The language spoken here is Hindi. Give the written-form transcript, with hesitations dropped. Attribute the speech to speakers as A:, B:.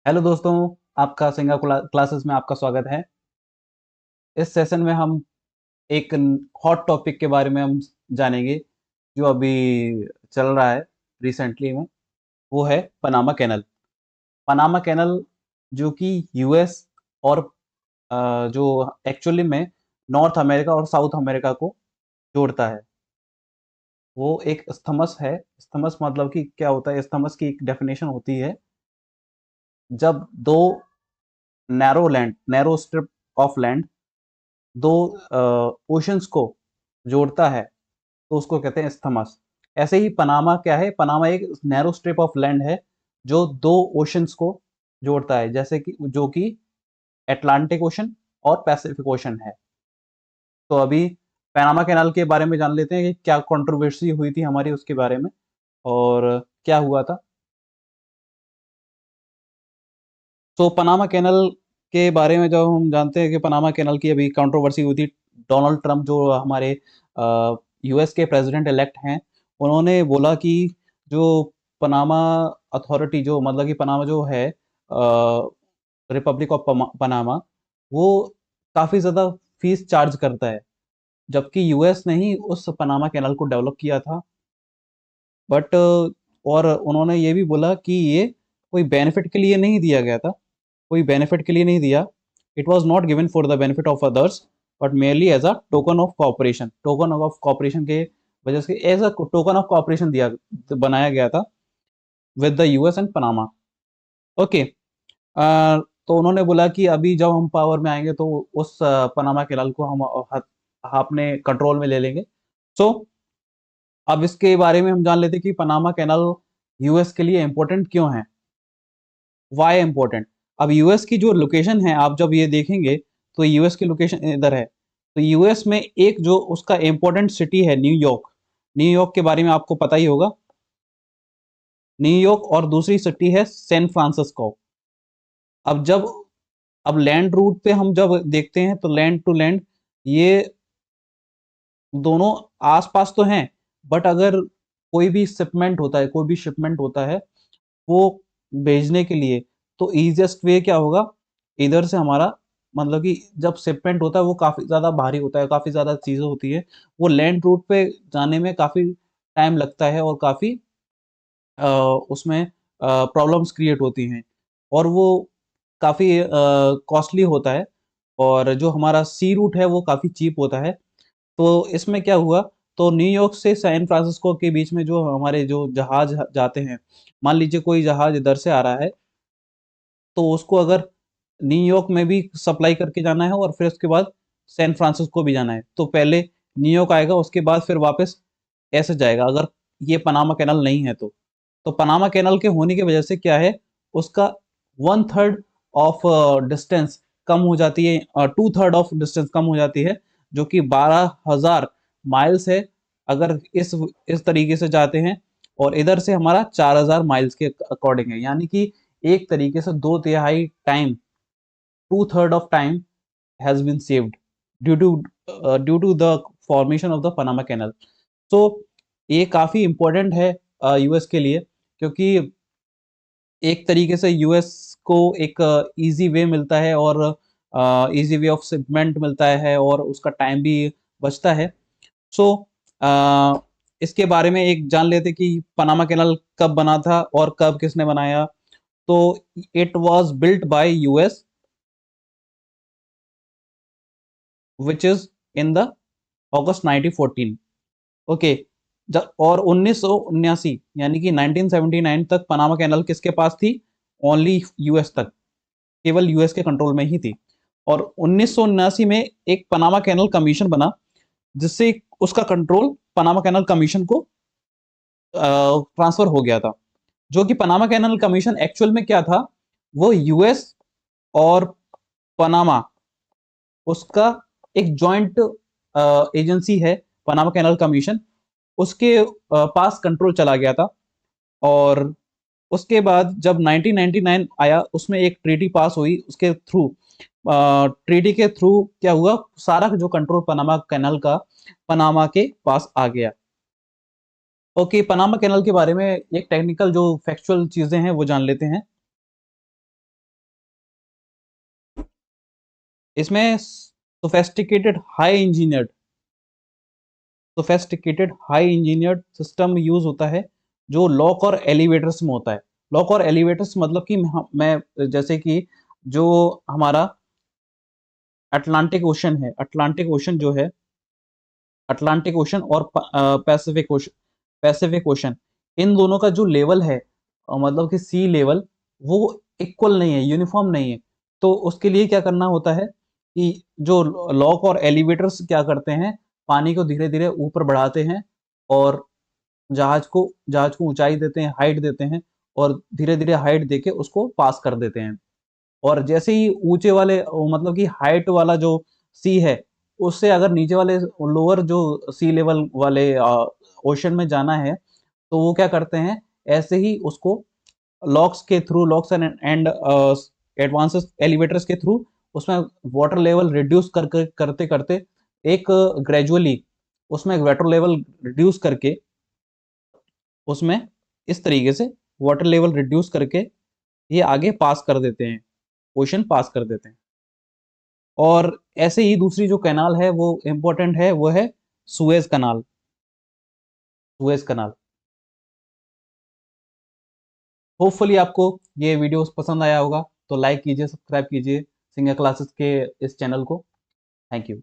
A: हेलो दोस्तों, आपका सिंगा क्लासेस में आपका स्वागत है। इस सेशन में हम एक हॉट टॉपिक के बारे में हम जानेंगे जो अभी चल रहा है रिसेंटली में। वो है पनामा कैनल। पनामा कैनल जो कि यूएस और जो एक्चुअली में नॉर्थ अमेरिका और साउथ अमेरिका को जोड़ता है। वो एक स्थमस है। स्थमस मतलब कि क्या होता है? स्थमस की एक डेफिनेशन होती है जब दो नैरो स्ट्रिप ऑफ लैंड दो ओशंस को जोड़ता है तो उसको कहते हैं स्थमस। ऐसे ही पनामा क्या है? पनामा एक नैरो स्ट्रिप ऑफ लैंड है जो दो ओशंस को जोड़ता है, जैसे कि जो कि अटलांटिक ओशन और पैसिफिक ओशन है। तो अभी पनामा कैनाल के बारे में जान लेते हैं कि क्या कंट्रोवर्सी हुई थी हमारी उसके बारे में और क्या हुआ था। तो पनामा कैनल के बारे में जब हम जानते हैं कि पनामा कैनल की अभी कंट्रोवर्सी हुई थी, डोनाल्ड ट्रंप जो हमारे यूएस के प्रेसिडेंट इलेक्ट हैं, उन्होंने बोला कि जो पनामा अथॉरिटी, जो मतलब कि पनामा जो है रिपब्लिक ऑफ पनामा, वो काफ़ी ज़्यादा फीस चार्ज करता है, जबकि यूएस ने ही उस पनामा कैनल को डेवलप किया था। बट और उन्होंने ये भी बोला कि ये कोई बेनिफिट के लिए नहीं दिया गया था, कोई बेनिफिट के लिए नहीं दिया। It was not given for the benefit of others but merely as a token of cooperation. Token of cooperation के वजह से as a token of cooperation दिया बनाया गया था with the US and Panama. Okay. तो उन्होंने बोला कि अभी जब हम पावर में आएंगे तो उस पनामा कैनाल को हम अपने कंट्रोल में ले लेंगे। सो अब इसके बारे में हम जान लेते हैं कि पनामा कैनाल यूएस के लिए इंपॉर्टेंट क्यों है, वाई इम्पोर्टेंट। अब यूएस की जो लोकेशन है, आप जब ये देखेंगे तो यूएस की लोकेशन इधर है। तो यूएस में एक जो उसका इम्पोर्टेंट सिटी है न्यूयॉर्क। न्यूयॉर्क के बारे में आपको पता ही होगा। न्यूयॉर्क और दूसरी सिटी है सैन फ्रांसिस्को। अब जब अब लैंड रूट पे हम जब देखते हैं तो लैंड टू लैंड ये दोनों आसपास तो हैं, बट अगर कोई भी शिपमेंट होता है वो भेजने के लिए, तो ईजिएस्ट वे क्या होगा? इधर से हमारा मतलब कि जब शिपमेंट होता है वो काफ़ी ज़्यादा भारी होता है, काफ़ी ज़्यादा चीज़ें होती है, वो लैंड रूट पे जाने में काफ़ी टाइम लगता है और काफ़ी उसमें प्रॉब्लम्स क्रिएट होती हैं और वो काफ़ी कॉस्टली होता है। और जो हमारा सी रूट है वो काफ़ी चीप होता है। तो इसमें क्या हुआ, तो न्यूयॉर्क से सैन फ्रांसिस्को के बीच में जो हमारे जो जहाज जाते हैं, मान लीजिए कोई जहाज इधर से आ रहा है तो उसको अगर न्यूयॉर्क में भी सप्लाई करके जाना है और फिर उसके बाद सैन फ्रांसिस्को भी जाना है, तो पहले न्यूयॉर्क आएगा, उसके बाद फिर वापस ऐसे जाएगा, अगर ये पनामा कैनल नहीं है तो पनामा कैनल के होने की वजह से क्या है, उसका वन थर्ड ऑफ डिस्टेंस कम हो जाती है, टू थर्ड ऑफ डिस्टेंस कम हो जाती है, जो कि 12,000 माइल्स है अगर इस तरीके से जाते हैं। और इधर से हमारा 4,000 माइल्स के अकॉर्डिंग है, यानी कि एक तरीके से दो तिहाई time, two third of time has been saved due to the formation of the Panama canal. तो ये काफ़ी इम्पोर्टेंट है यूएस के लिए, क्योंकि एक तरीके से यूएस को एक इजी वे मिलता है और इजी वे ऑफ शिपमेंट मिलता है और उसका टाइम भी बचता है। सो इसके बारे में एक जान लेते कि पनामा कैनल कब बना था और कब किसने बनाया। तो it was built by US which is in the August 1914। Okay. और 1979 यानी कि 1979 तक पनामा कैनल किसके पास थी? ओनली यूएस तक, केवल यूएस के कंट्रोल में ही थी। और 1979 में एक पनामा कैनल कमीशन बना, जिससे उसका कंट्रोल पनामा कैनल कमीशन को ट्रांसफर हो गया था। जो कि पनामा कैनल कमीशन एक्चुअल में क्या था, वो यूएस और पनामा, उसका एक जॉइंट एजेंसी है पनामा कैनल कमीशन, उसके पास कंट्रोल चला गया था। और उसके बाद जब 1999 आया, उसमें एक ट्रीटी पास हुई, उसके थ्रू ट्रीटी के थ्रू क्या हुआ, सारा जो कंट्रोल पनामा कैनल का पनामा के पास आ गया। ओके, पनामा कैनल के बारे में एक टेक्निकल जो फैक्चुअल चीजें हैं वो जान लेते हैं। इसमें sophisticated high engineered system use होता है जो लॉक और एलिवेटर्स में होता है। लॉक और एलिवेटर्स मतलब कि मैं जैसे कि जो हमारा अटलांटिक ओशन है, अटलांटिक ओशन जो है, अटलांटिक ओशन और पैसिफिक ओशन, इन दोनों का जो लेवल है, मतलब कि सी लेवल, वो इक्वल नहीं है, यूनिफॉर्म नहीं है। तो उसके लिए क्या करना होता है कि जो लॉक और एलिवेटर्स क्या करते हैं, पानी को धीरे धीरे ऊपर बढ़ाते हैं और जहाज को ऊंचाई देते हैं, हाइट देते हैं, और धीरे धीरे हाइट देके उसको पास कर देते हैं। और जैसे ही ऊंचे वाले मतलब कि हाइट वाला जो सी है, उससे अगर नीचे वाले लोअर जो सी लेवल वाले ओशन में जाना है, तो वो क्या करते हैं, ऐसे ही उसको लॉक्स एंड एडवांसेस एलिवेटर्स के थ्रू उसमें वाटर लेवल रिड्यूस करते करते एक ग्रेजुअली उसमें वाटर लेवल रिड्यूस करके उसमें इस तरीके से वाटर लेवल रिड्यूस करके ये आगे पास कर देते हैं, ओशन पास कर देते हैं। और ऐसे ही दूसरी जो कैनाल है वो इंपॉर्टेंट है, वो है सुएज कनाल। सुएज कनाल। होपफुली आपको ये वीडियो पसंद आया होगा, तो लाइक कीजिए, सब्सक्राइब कीजिए सिंगर क्लासेस के इस चैनल को। Thank you.